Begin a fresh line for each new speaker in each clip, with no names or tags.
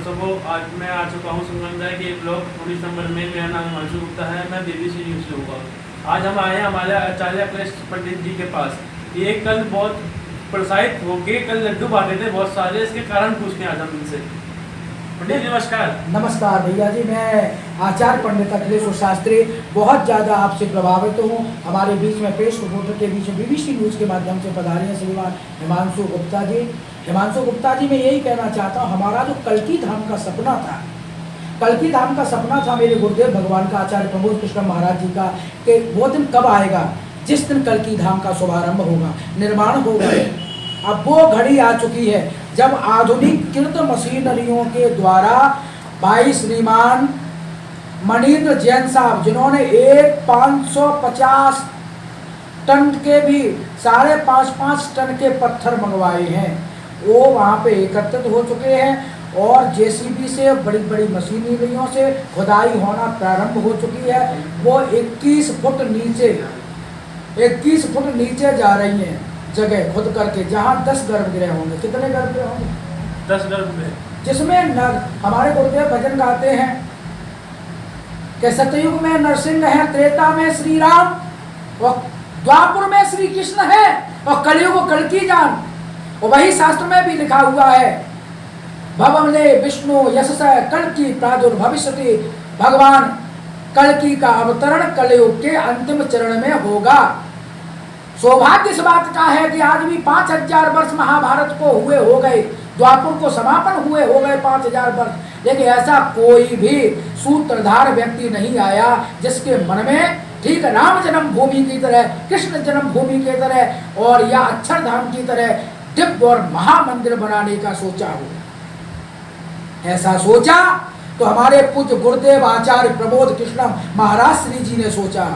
दर्शकों को आज मैं आ चुका हूँ संगमदाय के ब्लॉक 19 नंबर में। मेरा नाम हिमांशु गुप्ता है, मैं BBC न्यूज़ से हूँ। आज हम आए हैं हमारे आचार्य कृष्ण पंडित जी के पास। ये कल बहुत प्रोत्साहित होके कल लड्डू बांटे थे बहुत सारे, इसके कारण पूछते हैं आज हम इनसे। पंडित जी नमस्कार।
नमस्कार भैया जी, मैं आचार्य पंडित अखिलेश शास्त्री बहुत ज़्यादा आपसे प्रभावित हूँ। हमारे बीच में प्रेस रिपोर्टर के बीच में BBC न्यूज़ के माध्यम से पधारे हैं श्रीमान हिमांशु गुप्ता जी। हिमांशु गुप्ता जी, मैं यही कहना चाहता हूँ, हमारा जो कल्की धाम का सपना था, कल्की धाम का सपना था मेरे गुरुदेव भगवान का आचार्य प्रमोद कृष्ण महाराज जी का, कि वो दिन कब आएगा जिस दिन कल्की धाम का शुभारंभ होगा, निर्माण होगा। अब वो घड़ी आ चुकी है जब आधुनिक कृत मशीनरियों के द्वारा भाई श्रीमान मणिन्द्र जैन साहब, जिन्होंने एक 550 टन के भी 5.5 टन के पत्थर मंगवाए हैं, वो वहाँ पे एकत्रित हो चुके हैं और JCB से बड़ी बड़ी मशीनरियों से खुदाई होना प्रारंभ हो चुकी है। वो 21 फुट नीचे जा रही हैं जगह खुद करके, जहाँ 10 गर्भगृह होंगे। कितने गर्भगृह होंगे?
10 गर्भगृह, जिसमें
हमारे गुरुदेव भजन गाते हैं कि सतयुग में नरसिंह है, त्रेता में श्री राम, और द्वापर में श्री कृष्ण है, और कलयुग कल्की जान। और वही शास्त्र में भी लिखा हुआ है, भवमले विष्णु यशस कल्की प्रादुर्भविष्यति। भगवान कल्की का अवतरण कलयुग के अंतिम चरण में होगा। सौभाग्य इस बात का है कि आज भी 5000 वर्ष महाभारत को हुए हो गए, द्वापर को समापन हुए हो गए 5000 वर्ष, लेकिन ऐसा कोई भी सूत्रधार व्यक्ति नहीं आया जिसके मन में ठीक राम जन्मभूमि की तरह, कृष्ण जन्मभूमि की तरह और या अक्षरधाम की तरह दिव्य और महामंदिर बनाने का सोचा हो। ऐसा सोचा तो हमारे पूज्य गुरुदेव आचार्य प्रमोद कृष्ण महाराज श्री जी ने सोचा,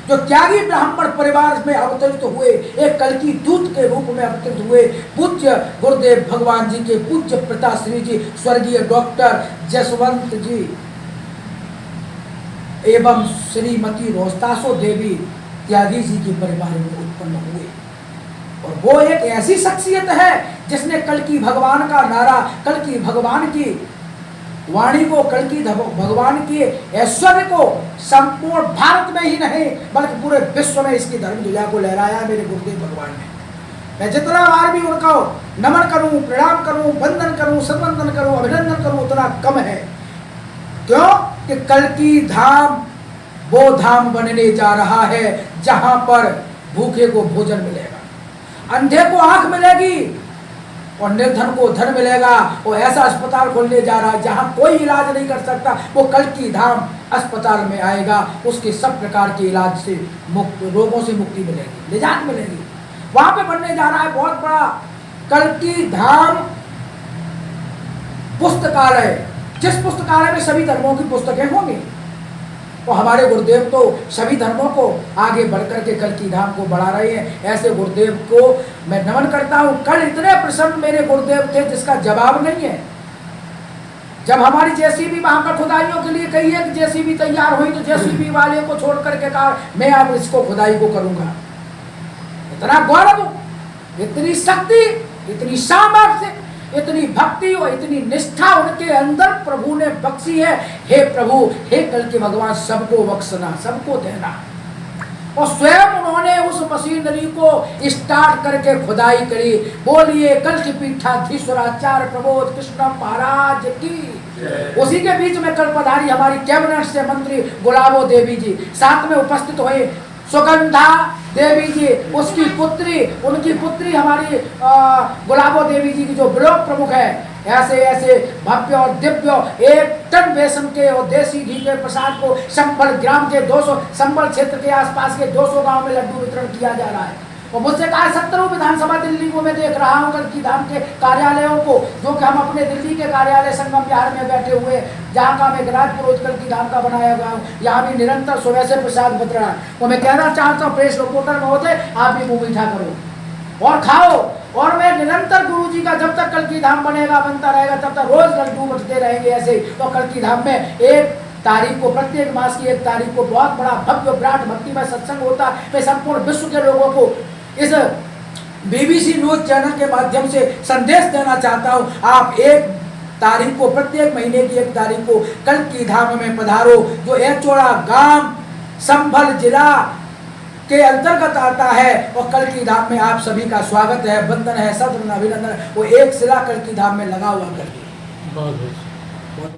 जो त्यागी ब्राह्मण परिवार में अवतरित हुए, एक कल्की दूत के रूप में अवतरित हुए पूज्य गुरुदेव भगवान जी के पूज्य पिता श्री जी स्वर्गीय डॉक्टर जसवंत जी एवं श्रीमती रोहतासो देवी त्यागी जी के परिवार में उत्पन्न हुए। और वो एक ऐसी शख्सियत है जिसने कल्की भगवान का नारा, कल्की भगवान की वाणी को, कल्की भगवान के ऐश्वर्य को संपूर्ण भारत में ही नहीं बल्कि पूरे विश्व में इसकी धर्म ध्वजा को लहराया मेरे गुरुदेव भगवान ने। मैं जितना बार भी उनका नमन करूं, प्रणाम करूं, वंदन करूं, संवंदन करूं, अभिनंदन करूं, उतना कम है। क्यों कि कल्की धाम वो धाम बनने जा रहा है जहां पर भूखे को भोजन मिलेगा, अंधे को आंख मिलेगी और निर्धन को धन मिलेगा। और ऐसा अस्पताल खोलने जा रहा है जहां कोई इलाज नहीं कर सकता, वो कल्की धाम अस्पताल में आएगा। उसके सब प्रकार के इलाज से मुक्त, रोगों से मुक्ति मिलेगी, निजात मिलेगी। वहां पे बनने जा रहा है बहुत बड़ा कल्की धाम पुस्तकालय, जिस पुस्तकालय में सभी धर्मों की पुस्तकें होंगी। और हमारे गुरुदेव तो सभी धर्मों को आगे बढ़कर के कल्की धाम को बढ़ा रहे हैं। ऐसे गुरुदेव को मैं नमन करता हूँ। कल इतने प्रसन्न मेरे गुरुदेव थे जिसका जवाब नहीं है। जब हमारी JCB वहां पर खुदाइयों के लिए कही है कि JCB तैयार हुई, तो JCB वाले को छोड़ करके कहा मैं अब इसको खुदाई को करूंगा। इतना गौरव, इतनी शक्ति, इतनी सामर्थ्य, इतनी भक्ति और इतनी निष्ठा उनके अंदर प्रभु ने बख्शी है। हे प्रभु, हे कल्की भगवान, सबको बख्शना, सबको देना। और स्वयं उन्होंने उस मशीनरी को स्टार्ट करके खुदाई करी। बोलिए कल्की पीठाधीश्वराचार्य प्रमोद कृष्ण महाराज की। उसी के बीच में कल पधारी हमारी कैबिनेट से मंत्री गुलाबो देवी जी, साथ में उपस्थित हुए सुगंधा देवी जी, उसकी पुत्री, उनकी पुत्री हमारी गुलाबो देवी जी की जो ब्लॉक प्रमुख है। ऐसे ऐसे भव्य और दिव्य 1 टन बेसन के और देसी घी के प्रसाद को संबल ग्राम के 200 संबल क्षेत्र के आसपास के 200 गांव में लड्डू वितरण किया जा रहा है। और मुझसे कहा 70 विधानसभा दिल्ली को मैं देख रहा हूँ कल्की धाम के कार्यालयों को, जो कि हम अपने दिल्ली के कार्यालय संगम विहार में बैठे हुए, जहाँ का मैं गराजपुरोहित कल्की धाम का बनाया गया हूँ, यहाँ भी निरंतर सुबह से प्रसाद बच रहा है। तो मैं कहना चाहता हूँ प्रेस रिपोर्टर महोदय, आप भी मुँह मीठा करो और खाओ। और मैं निरंतर गुरु जी का जब तक कल्की धाम बनेगा, बनता रहेगा, तब तक रोज लड्डू बचते रहेंगे ऐसे ही। तो कल्की धाम में 1 तारीख को, प्रत्येक मास की 1 तारीख को बहुत बड़ा भव्य विराट भक्तिमय सत्संग होता है। मैं संपूर्ण विश्व के लोगों को इस BBC न्यूज चैनल के माध्यम से संदेश देना चाहता हूं। आप एक तारीख को, प्रत्येक महीने की 1 तारीख को कल की धाम में पधारो, जो एचोड़ा गांव संभल जिला के अंतर्गत आता है। और कल की धाम में आप सभी का स्वागत है, वंदन है, सदन अभिनंदन। वो एक शिला कल की धाम में लगा हुआ करके
बहुत